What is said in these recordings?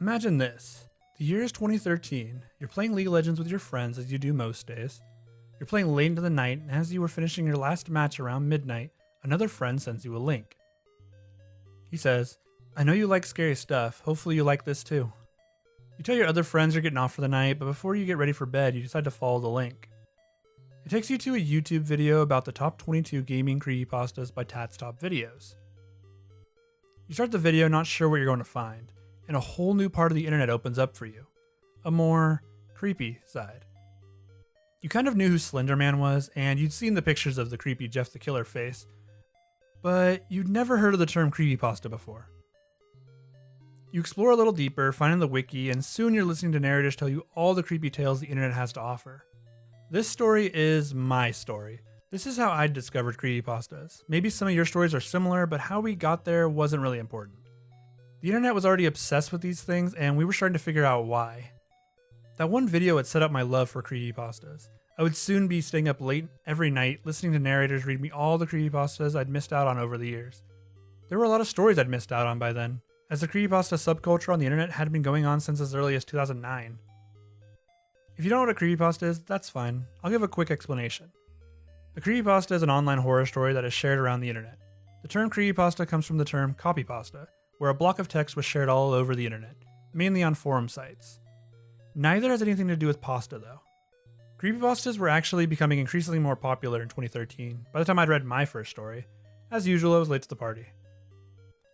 Imagine this. The year is 2013. You're playing League of Legends with your friends as you do most days. You're playing late into the night, and as you were finishing your last match around midnight, another friend sends you a link. He says, "I know you like scary stuff. Hopefully you like this too." You tell your other friends you're getting off for the night, but before you get ready for bed, you decide to follow the link. It takes you to a YouTube video about the top 22 gaming creepypastas by Tats Top Videos. You start the video not sure what you're going to find, and a whole new part of the internet opens up for you. A more creepy side. You kind of knew who Slender Man was, and you'd seen the pictures of the creepy Jeff the Killer face, but you'd never heard of the term creepypasta before. You explore a little deeper, finding the wiki, and soon you're listening to narrators tell you all the creepy tales the internet has to offer. This story is my story. This is how I discovered creepypastas. Maybe some of your stories are similar, but how we got there wasn't really important. The internet was already obsessed with these things, and we were starting to figure out why. That one video had set up my love for creepypastas. I would soon be staying up late every night, listening to narrators read me all the creepypastas I'd missed out on over the years. There were a lot of stories I'd missed out on by then, as the creepypasta subculture on the internet had been going on since as early as 2009. If you don't know what a creepypasta is, that's fine. I'll give a quick explanation. A creepypasta is an online horror story that is shared around the internet. The term creepypasta comes from the term copypasta, where a block of text was shared all over the internet, mainly on forum sites. Neither has anything to do with pasta though. Creepypastas were actually becoming increasingly more popular in 2013, by the time I'd read my first story. As usual, I was late to the party.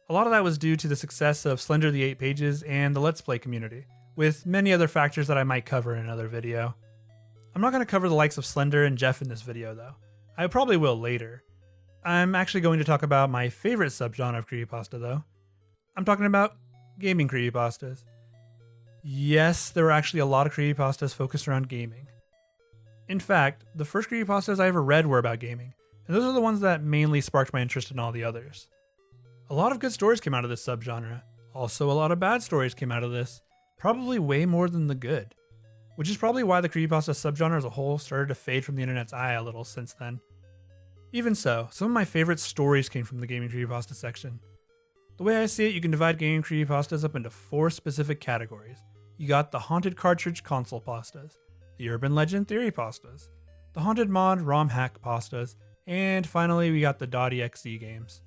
A lot of that was due to the success of Slender the 8 Pages and the Let's Play community, with many other factors that I might cover in another video. I'm not going to cover the likes of Slender and Jeff in this video though. I probably will later. I'm actually going to talk about my favorite subgenre of creepypasta though. I'm talking about gaming creepypastas. Yes, there were actually a lot of creepypastas focused around gaming. In fact, the first creepypastas I ever read were about gaming, and those are the ones that mainly sparked my interest in all the others. A lot of good stories came out of this subgenre. Also, a lot of bad stories came out of this. Probably way more than the good. Which is probably why the creepypasta subgenre as a whole started to fade from the internet's eye a little since then. Even so, some of my favorite stories came from the gaming creepypasta section. The way I see it, you can divide gaming creepypastas up into 4 specific categories. You got the haunted cartridge console pastas, the urban legend theory pastas, the haunted mod ROM hack pastas, and finally we got the .exe games.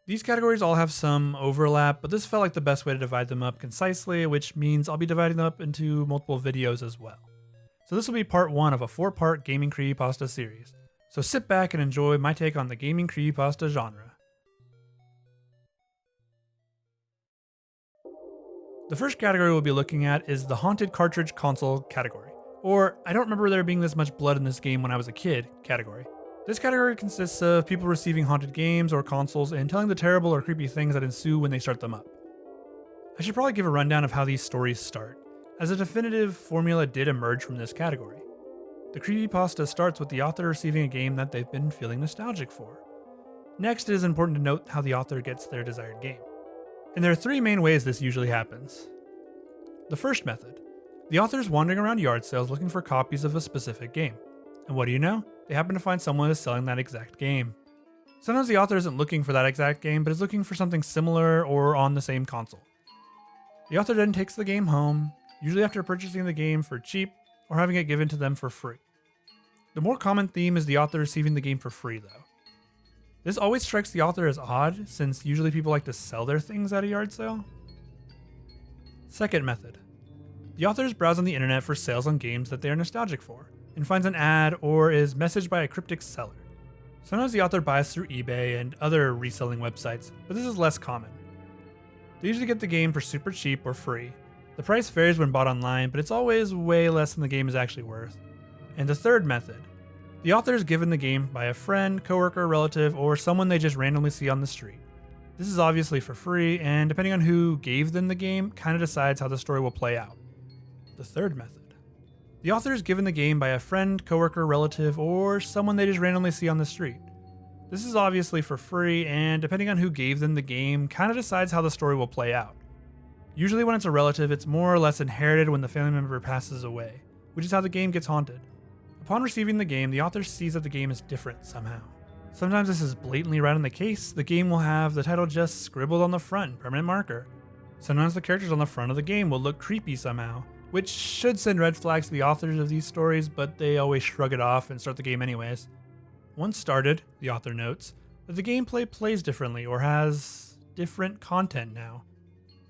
These categories all have some overlap, but this felt like the best way to divide them up concisely, which means I'll be dividing them up into multiple videos as well. So this will be part 1 of a 4-part gaming creepypasta series. So sit back and enjoy my take on the gaming creepypasta genre. The first category we'll be looking at is the haunted cartridge console category, or I don't remember there being this much blood in this game when I was a kid category. This category consists of people receiving haunted games or consoles and telling the terrible or creepy things that ensue when they start them up. I should probably give a rundown of how these stories start, as a definitive formula did emerge from this category. The creepypasta starts with the author receiving a game that they've been feeling nostalgic for. Next, it is important to note how the author gets their desired game. And there are 3 main ways this usually happens. The first method. The author is wandering around yard sales looking for copies of a specific game. And what do you know? They happen to find someone who is selling that exact game. Sometimes the author isn't looking for that exact game, but is looking for something similar or on the same console. The author then takes the game home, usually after purchasing the game for cheap or having it given to them for free. The more common theme is the author receiving the game for free though. This always strikes the author as odd, since usually people like to sell their things at a yard sale. Second method. The author is browsing the internet for sales on games that they are nostalgic for, and finds an ad or is messaged by a cryptic seller. Sometimes the author buys through eBay and other reselling websites, but this is less common. They usually get the game for super cheap or free. The price varies when bought online, but it's always way less than the game is actually worth. And the third method. The author is given the game by a friend, coworker, relative, or someone they just randomly see on the street. This is obviously for free, and depending on who gave them the game, kind of decides how the story will play out. The third method. The author is given the game by a friend, coworker, relative, or someone they just randomly see on the street. This is obviously for free, and depending on who gave them the game, kind of decides how the story will play out. Usually when it's a relative, it's more or less inherited when the family member passes away, which is how the game gets haunted. Upon receiving the game, the author sees that the game is different somehow. Sometimes this is blatantly right on the case. The game will have the title just scribbled on the front in permanent marker. Sometimes the characters on the front of the game will look creepy somehow, which should send red flags to the authors of these stories, but they always shrug it off and start the game anyways. Once started, the author notes, that the gameplay plays differently or has different content now.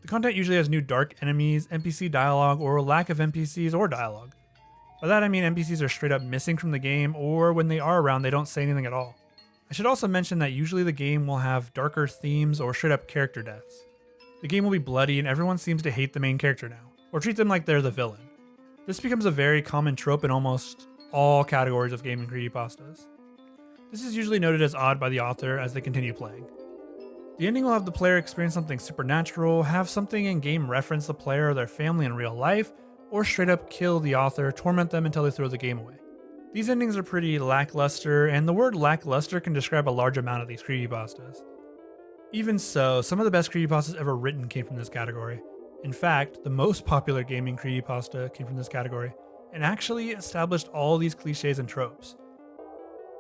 The content usually has new dark enemies, NPC dialogue, or lack of NPCs or dialogue. By that I mean NPCs are straight up missing from the game, or when they are around they don't say anything at all. I should also mention that usually the game will have darker themes or straight up character deaths. The game will be bloody and everyone seems to hate the main character now, or treat them like they're the villain. This becomes a very common trope in almost all categories of gaming creepypastas. This is usually noted as odd by the author as they continue playing. The ending will have the player experience something supernatural, have something in-game reference the player or their family in real life, or straight up kill the author, torment them until they throw the game away. These endings are pretty lackluster, and the word lackluster can describe a large amount of these creepypastas. Even so, some of the best creepypastas ever written came from this category. In fact, the most popular gaming creepypasta came from this category, and actually established all these cliches and tropes.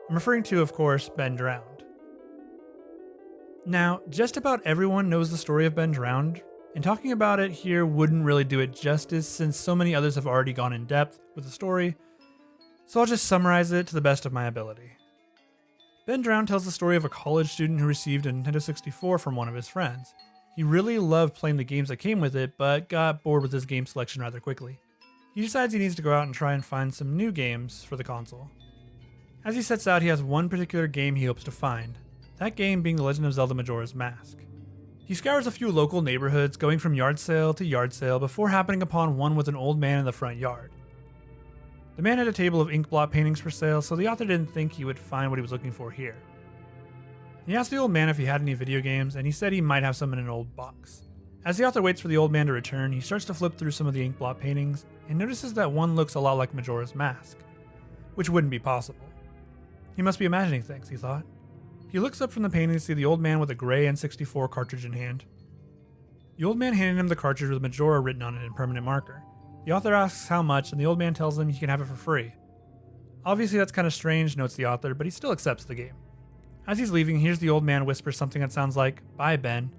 I'm referring to, of course, Ben Drowned. Now, just about everyone knows the story of Ben Drowned, and talking about it here wouldn't really do it justice since so many others have already gone in depth with the story, so I'll just summarize it to the best of my ability. Ben Drowned tells the story of a college student who received a Nintendo 64 from one of his friends. He really loved playing the games that came with it, but got bored with his game selection rather quickly. He decides he needs to go out and try and find some new games for the console. As he sets out, he has one particular game he hopes to find, that game being The Legend of Zelda Majora's Mask. He scours a few local neighborhoods, going from yard sale to yard sale before happening upon one with an old man in the front yard. The man had a table of inkblot paintings for sale, so the author didn't think he would find what he was looking for here. He asked the old man if he had any video games, and he said he might have some in an old box. As the author waits for the old man to return, he starts to flip through some of the inkblot paintings, and notices that one looks a lot like Majora's Mask, which wouldn't be possible. He must be imagining things, he thought. He looks up from the painting to see the old man with a gray N64 cartridge in hand. The old man handed him the cartridge with Majora written on it in permanent marker. The author asks how much, and the old man tells him he can have it for free. Obviously that's kind of strange, notes the author, but he still accepts the game. As he's leaving, he hears the old man whisper something that sounds like, "Bye, Ben."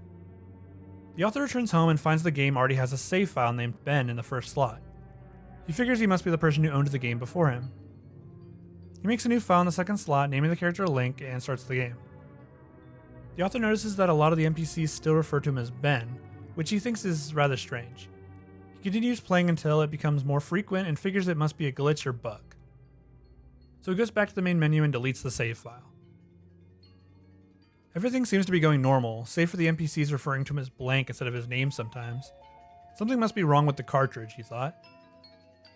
The author returns home and finds the game already has a save file named Ben in the first slot. He figures he must be the person who owned the game before him. He makes a new file in the second slot, naming the character Link, and starts the game. The author notices that a lot of the NPCs still refer to him as Ben, which he thinks is rather strange. He continues playing until it becomes more frequent and figures it must be a glitch or bug. So he goes back to the main menu and deletes the save file. Everything seems to be going normal, save for the NPCs referring to him as blank instead of his name sometimes. Something must be wrong with the cartridge, he thought.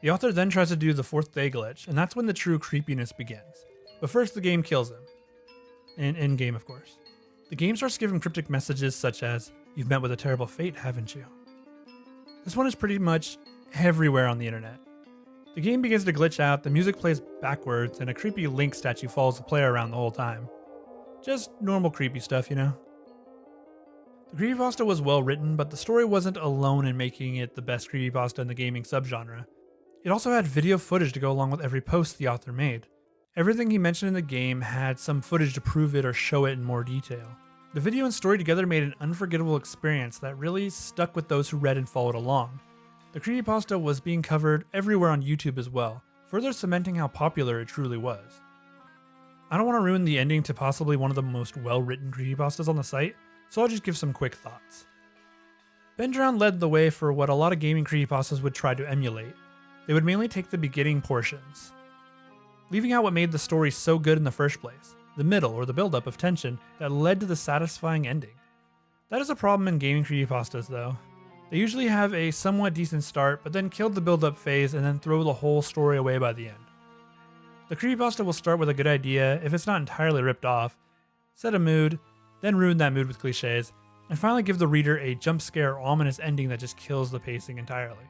The author then tries to do the fourth day glitch, and that's when the true creepiness begins. But first the game kills him. In-game, of course. The game starts to give him cryptic messages such as, "You've met with a terrible fate, haven't you?" This one is pretty much everywhere on the internet. The game begins to glitch out, the music plays backwards, and a creepy Link statue follows the player around the whole time. Just normal creepy stuff, you know? The creepypasta was well written, but the story wasn't alone in making it the best creepypasta in the gaming subgenre. It also had video footage to go along with every post the author made. Everything he mentioned in the game had some footage to prove it or show it in more detail. The video and story together made an unforgettable experience that really stuck with those who read and followed along. The creepypasta was being covered everywhere on YouTube as well, further cementing how popular it truly was. I don't want to ruin the ending to possibly one of the most well-written creepypastas on the site, so I'll just give some quick thoughts. Ben Drowned led the way for what a lot of gaming creepypastas would try to emulate. They would mainly take the beginning portions, leaving out what made the story so good in the first place, the middle or the build-up of tension that led to the satisfying ending. That is a problem in gaming creepypastas though. They usually have a somewhat decent start, but then kill the build-up phase and then throw the whole story away by the end. The creepypasta will start with a good idea, if it's not entirely ripped off, set a mood, then ruin that mood with cliches, and finally give the reader a jump scare or ominous ending that just kills the pacing entirely.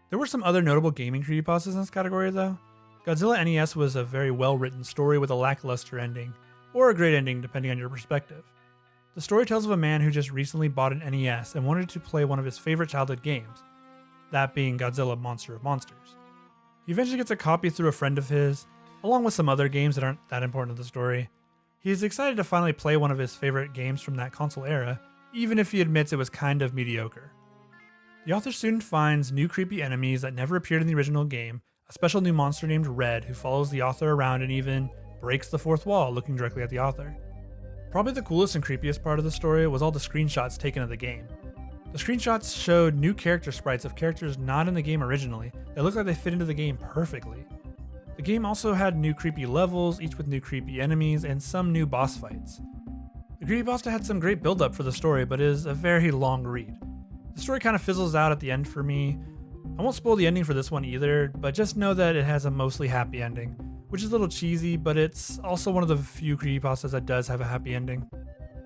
There were some other notable gaming creepypastas in this category though. Godzilla NES was a very well-written story with a lackluster ending, or a great ending depending on your perspective. The story tells of a man who just recently bought an NES and wanted to play one of his favorite childhood games, that being Godzilla Monster of Monsters. He eventually gets a copy through a friend of his, along with some other games that aren't that important to the story. He is excited to finally play one of his favorite games from that console era, even if he admits it was kind of mediocre. The author soon finds new creepy enemies that never appeared in the original game, a special new monster named Red who follows the author around and even breaks the fourth wall looking directly at the author. Probably the coolest and creepiest part of the story was all the screenshots taken of the game. The screenshots showed new character sprites of characters not in the game originally that looked like they fit into the game perfectly. The game also had new creepy levels, each with new creepy enemies, and some new boss fights. The creepypasta had some great build-up for the story, but is a very long read. The story kind of fizzles out at the end for me. I won't spoil the ending for this one either, but just know that it has a mostly happy ending, which is a little cheesy, but it's also one of the few creepypastas that does have a happy ending.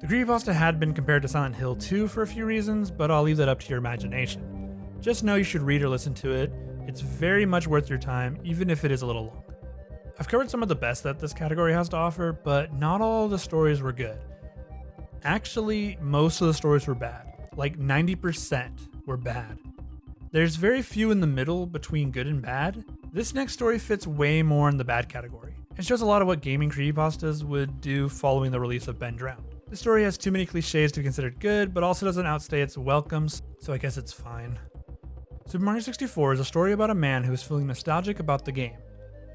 The creepypasta had been compared to Silent Hill 2 for a few reasons, but I'll leave that up to your imagination. Just know you should read or listen to it. It's very much worth your time, even if it is a little long. I've covered some of the best that this category has to offer, but not all the stories were good. Actually, most of the stories were bad. Like 90% were bad. There's very few in the middle between good and bad. This next story fits way more in the bad category, and shows a lot of what gaming creepypastas would do following the release of Ben Drowned. The story has too many cliches to be considered good, but also doesn't outstay its welcomes, so I guess it's fine. Super Mario 64 is a story about a man who is feeling nostalgic about the game.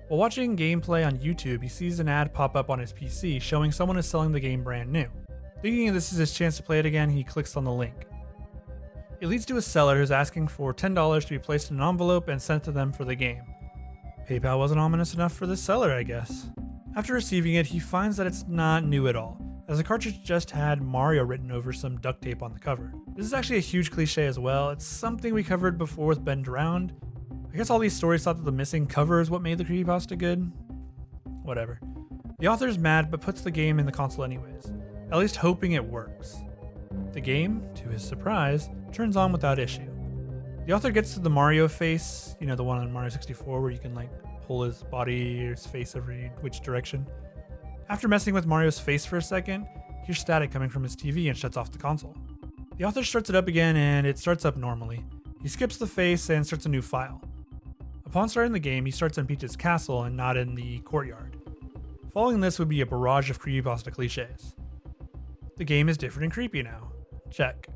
While watching gameplay on YouTube, he sees an ad pop up on his PC showing someone is selling the game brand new. Thinking this is his chance to play it again, he clicks on the link. It leads to a seller who's asking for $10 to be placed in an envelope and sent to them for the game. PayPal wasn't ominous enough for this seller, I guess. After receiving it, he finds that it's not new at all, as the cartridge just had Mario written over some duct tape on the cover. This is actually a huge cliche as well. It's something we covered before with Ben Drowned. I guess all these stories thought that the missing cover is what made the creepypasta good. Whatever. The author's mad but puts the game in the console anyways, at least hoping it works. The game, to his surprise, turns on without issue. The author gets to the Mario face, the one on Mario 64 where you can pull his body or his face every which direction. After messing with Mario's face for a second, he hears static coming from his TV and shuts off the console. The author starts it up again and it starts up normally. He skips the face and starts a new file. Upon starting the game, he starts in Peach's castle and not in the courtyard. Following this would be a barrage of creepypasta cliches. The game is different and creepy now. Check.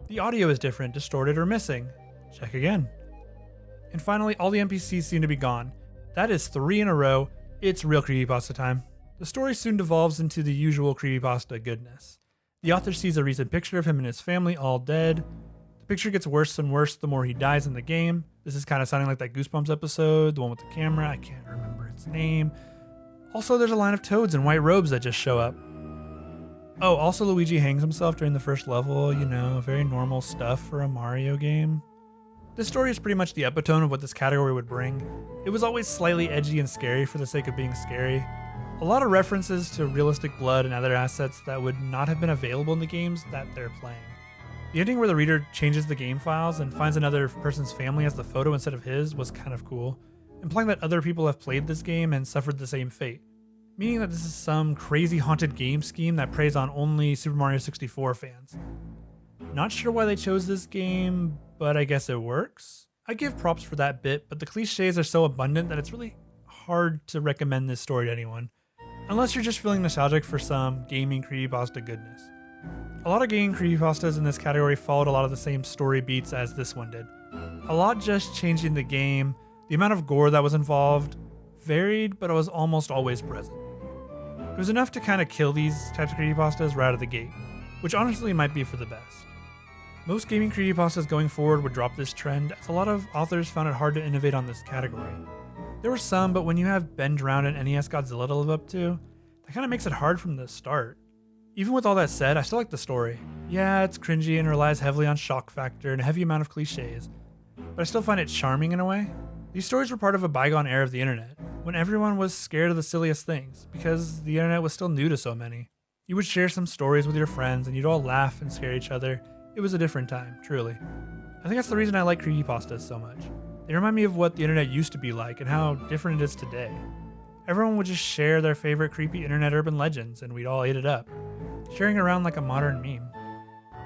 The audio is different, distorted, or missing. Check again. And finally, all the NPCs seem to be gone. That is 3 in a row. It's real creepypasta time. The story soon devolves into the usual creepypasta goodness. The author sees a recent picture of him and his family all dead. The picture gets worse and worse the more he dies in the game. This is kind of sounding like that Goosebumps episode, the one with the camera. I can't remember its name. Also, there's a line of toads in white robes that just show up. Oh, also Luigi hangs himself during the first level, very normal stuff for a Mario game. This story is pretty much the epitome of what this category would bring. It was always slightly edgy and scary for the sake of being scary. A lot of references to realistic blood and other assets that would not have been available in the games that they're playing. The ending where the reader changes the game files and finds another person's family as the photo instead of his was kind of cool, implying that other people have played this game and suffered the same fate. Meaning that this is some crazy haunted game scheme that preys on only Super Mario 64 fans. Not sure why they chose this game, but I guess it works. I give props for that bit, but the cliches are so abundant that it's really hard to recommend this story to anyone, unless you're just feeling nostalgic for some gaming creepypasta goodness. A lot of gaming creepypastas in this category followed a lot of the same story beats as this one did. A lot just changing the game, the amount of gore that was involved varied, but it was almost always present. It was enough to kind of kill these types of creepypastas right out of the gate, which honestly might be for the best. Most gaming creepypastas going forward would drop this trend, as a lot of authors found it hard to innovate on this category. There were some, but when you have Ben Drowned and NES Godzilla to live up to, that kind of makes it hard from the start. Even with all that said, I still like the story. Yeah, it's cringy and relies heavily on shock factor and a heavy amount of cliches, but I still find it charming in a way. These stories were part of a bygone era of the internet, when everyone was scared of the silliest things, because the internet was still new to so many. You would share some stories with your friends and you'd all laugh and scare each other. It was a different time, truly. I think that's the reason I like creepypastas so much. They remind me of what the internet used to be like and how different it is today. Everyone would just share their favorite creepy internet urban legends and we'd all eat it up, sharing it around like a modern meme.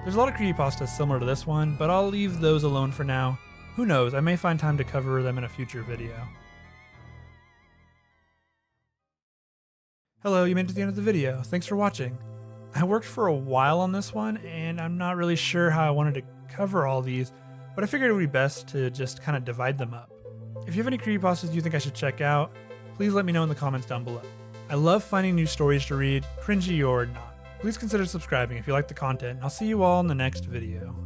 There's a lot of creepypastas similar to this one, but I'll leave those alone for now. Who knows, I may find time to cover them in a future video. Hello, you made it to the end of the video. Thanks for watching. I worked for a while on this one, and I'm not really sure how I wanted to cover all these, but I figured it would be best to just kind of divide them up. If you have any creepypastas you think I should check out, please let me know in the comments down below. I love finding new stories to read, cringy or not. Please consider subscribing if you like the content, and I'll see you all in the next video.